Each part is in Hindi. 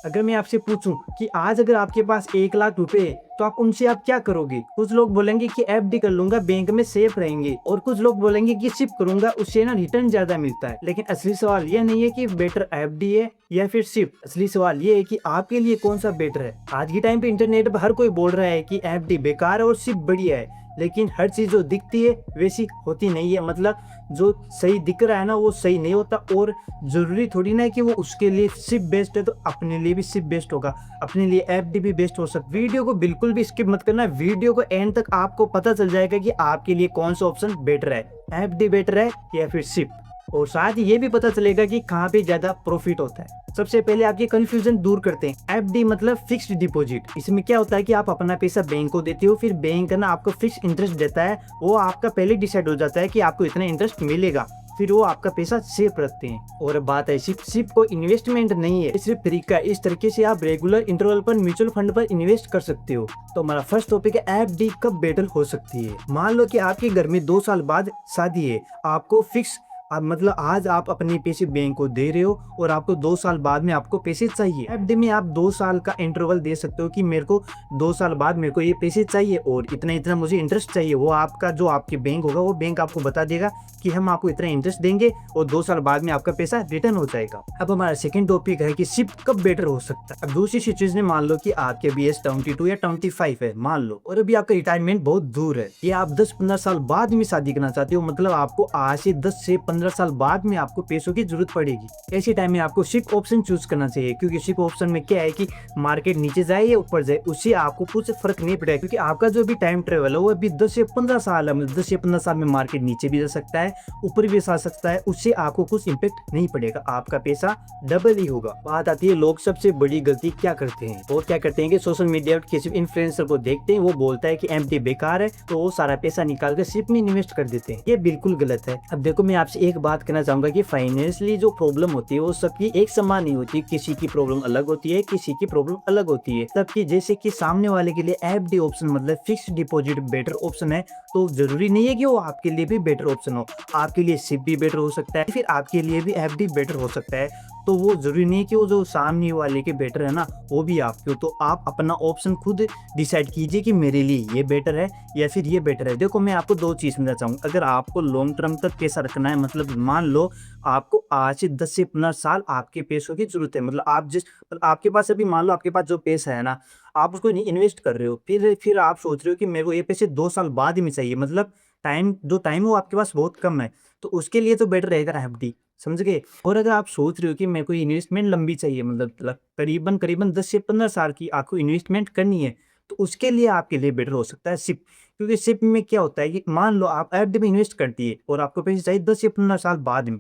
अगर मैं आपसे पूछूं कि आज अगर आपके पास 1 लाख रुपए है तो आप उनसे आप क्या करोगे? कुछ लोग बोलेंगे कि एफडी कर लूंगा, बैंक में सेफ रहेंगे, और कुछ लोग बोलेंगे कि सिप करूंगा, उससे ना रिटर्न ज्यादा मिलता है। लेकिन असली सवाल ये नहीं है कि बेटर एफडी है या फिर सिप। असली सवाल ये है कि आपके लिए कौन सा बेटर है। आज के टाइम पे इंटरनेट पर हर कोई बोल रहा है कि एफडी बेकार है और सिप बढ़िया है, लेकिन हर चीज जो दिखती है वैसी होती नहीं है। मतलब जो सही दिख रहा है ना वो सही नहीं होता, और जरूरी थोड़ी ना है कि वो उसके लिए सिर्फ बेस्ट है तो अपने लिए भी सिर्फ बेस्ट होगा, अपने लिए एफडी भी बेस्ट हो सकता है। वीडियो को बिल्कुल भी स्किप मत करना, वीडियो को एंड तक आपको पता चल जाएगा कि आपके लिए कौन सा ऑप्शन बेटर है, एफडी बेटर है या फिर सिप। और साथ ही ये भी पता चलेगा कि कहाँ पे ज्यादा प्रॉफिट होता है। सबसे पहले आपकी कंफ्यूजन दूर करते हैं। एफडी मतलब फिक्स्ड डिपॉजिट। इसमें क्या होता है कि आप अपना पैसा बैंक को देते हो, फिर बैंक ना आपको फिक्स इंटरेस्ट देता है। वो आपका पहले डिसाइड हो जाता है कि आपको इतना इंटरेस्ट मिलेगा, फिर वो आपका पैसा सेफ रखते हैं। और बात है सिप को इन्वेस्टमेंट नहीं है, सिर्फ तरीका। इस तरीके से आप रेगुलर इंटरवल पर म्यूचुअल फंड पर इन्वेस्ट कर सकते हो। तो हमारा फर्स्ट टॉपिक है एफडी कब बेटर हो सकती है। मान लो कि आपके घर में 2 साल बाद शादी है, आपको फिक्स मतलब आज आप अपने पैसे बैंक को दे रहे हो और आपको 2 साल बाद में आपको पैसे चाहिए। एफडी में आप 2 साल का इंटरवल दे सकते हो कि मेरे को 2 साल बाद मेरे को ये पैसे चाहिए और इतना इतना मुझे इंटरेस्ट चाहिए। वो आपका जो आपके बैंक होगा वो बैंक आपको बता देगा कि हम आपको इतना इंटरेस्ट देंगे और 2 साल बाद में आपका पैसा रिटर्न हो जाएगा। अब हमारा सेकंड टॉपिक है कि सिप कब बेटर हो सकता है। अब दूसरी सिचुएशन में मान लो कि आपके भी एज 22 या 25 है मान लो, और अभी आपका रिटायरमेंट बहुत दूर है, ये आप 10-15 साल बाद में शादी करना चाहते हो। मतलब आपको आज से 10 से 15 साल बाद में आपको पैसों की जरूरत पड़ेगी। ऐसे टाइम में आपको सिप ऑप्शन चूज करना चाहिए, क्योंकि सिप ऑप्शन में क्या है कि मार्केट नीचे जाए या ऊपर जाए उससे आपको कुछ फर्क नहीं पड़ेगा, क्योंकि आपका जो भी टाइम ट्रेवल है वो अभी 10 से 15 साल है। मतलब 10 से 15 साल में मार्केट नीचे भी जा सकता है, ऊपर भी जा सकता है, उससे आपको कुछ इम्पेक्ट नहीं पड़ेगा, आपका पैसा डबल ही होगा। बात आती है लोग सबसे बड़ी गलती क्या करते हैं, और क्या करते हैं कि सोशल मीडिया पर किसी इन्फ्लुएंसर को देखते हैं, वो बोलता है कि एफडी बेकार है तो वो सारा पैसा निकाल कर सिप में इन्वेस्ट कर देते हैं। ये बिल्कुल गलत है। अब देखो मैं आपसे एक बात कहना चाहूंगा कि फाइनेंशियली जो प्रॉब्लम होती है वो सबकी एक समान नहीं होती, किसी की प्रॉब्लम अलग होती है, किसी की प्रॉब्लम अलग होती है सबकी। जैसे कि सामने वाले के लिए एफडी ऑप्शन मतलब फिक्स्ड डिपॉजिट बेटर ऑप्शन है, तो जरूरी नहीं है कि वो आपके लिए भी बेटर ऑप्शन हो। आपके लिए सिप भी बेटर हो सकता है, फिर आपके लिए भी एफडी बेटर हो सकता है। तो वो जरूरी नहीं है कि वो जो सामने वाले के बेटर है ना वो भी आपके हो। तो आप अपना ऑप्शन खुद डिसाइड कीजिए कि मेरे लिए ये बेटर है या फिर ये बेटर है। देखो मैं आपको दो चीज़ समझना चाहूँगा। अगर आपको लॉन्ग टर्म तक पैसा रखना है, मतलब मान लो आपको आज से 10 से 15 साल आपके पैसों की जरूरत है, मतलब आप जिस आपके पास अभी मान लो आपके पास जो पैसा है ना आप उसको नहीं इन्वेस्ट कर रहे हो, फिर आप सोच रहे हो कि मेरे को ये पैसे 2 साल बाद में चाहिए। मतलब टाइम है वो आपके पास बहुत कम है, तो उसके लिए तो बेटर रहेगा एफडी। समझ गए? और अगर आप सोच रहे हो कि मेरे को इन्वेस्टमेंट लंबी चाहिए, मतलब करीबन करीबन 10 से 15 साल की आपको इन्वेस्टमेंट करनी है, तो उसके लिए आपके लिए बेटर हो सकता है सिप। क्योंकि सिप में क्या होता है कि मान लो आप एफडी में इन्वेस्ट करती है और आपको पैसे चाहिए 10 से 15 साल बाद में,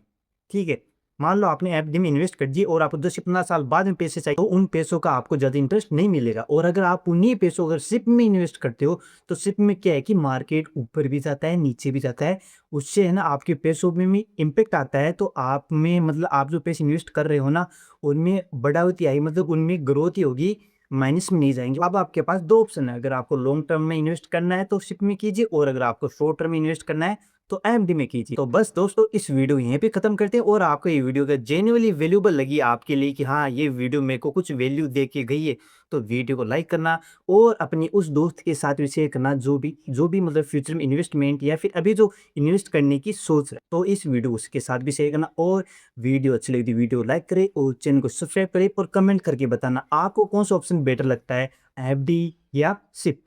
ठीक है? मान लो आपने एफडी में इन्वेस्ट कर दिए और आपको 10 से 15 साल बाद में पैसे चाहिए, तो उन पैसों का आपको ज़्यादा इंटरेस्ट नहीं मिलेगा। और अगर आप उन्हीं पैसों अगर सिप में इन्वेस्ट करते हो तो सिप में क्या है कि मार्केट ऊपर भी जाता है नीचे भी जाता है, उससे है ना आपके पैसों में भी इम्पेक्ट आता है। तो आप में मतलब आप जो पैसे इन्वेस्ट कर रहे हो ना उनमें बढ़ोतरी आई, मतलब उनमें ग्रोथ ही होगी, माइनस में नहीं जाएंगे। अब आपके पास दो ऑप्शन है, अगर आपको लॉन्ग टर्म में इन्वेस्ट करना है तो सिप में कीजिए, और अगर आपको शॉर्ट टर्म में इन्वेस्ट करना है तो एमडी में कीजिए। तो बस दोस्तों इस वीडियो यहीं पे खत्म करते हैं, और आपको ये वीडियो अगर जेन्युइनली वैल्यूएबल लगी आपके लिए कि हाँ ये वीडियो मेरे को कुछ वैल्यू दे के गई है, तो वीडियो को लाइक करना और अपनी उस दोस्त के साथ भी शेयर करना जो भी मतलब फ्यूचर में इन्वेस्टमेंट या फिर अभी जो इन्वेस्ट करने की सोच है, तो इस वीडियो उसके साथ भी शेयर करना। और वीडियो अच्छी लगी तो वीडियो लाइक करे और चैनल को सब्सक्राइब करे और कमेंट करके बताना आपको कौन सा ऑप्शन बेटर लगता है, एफडी या सिप।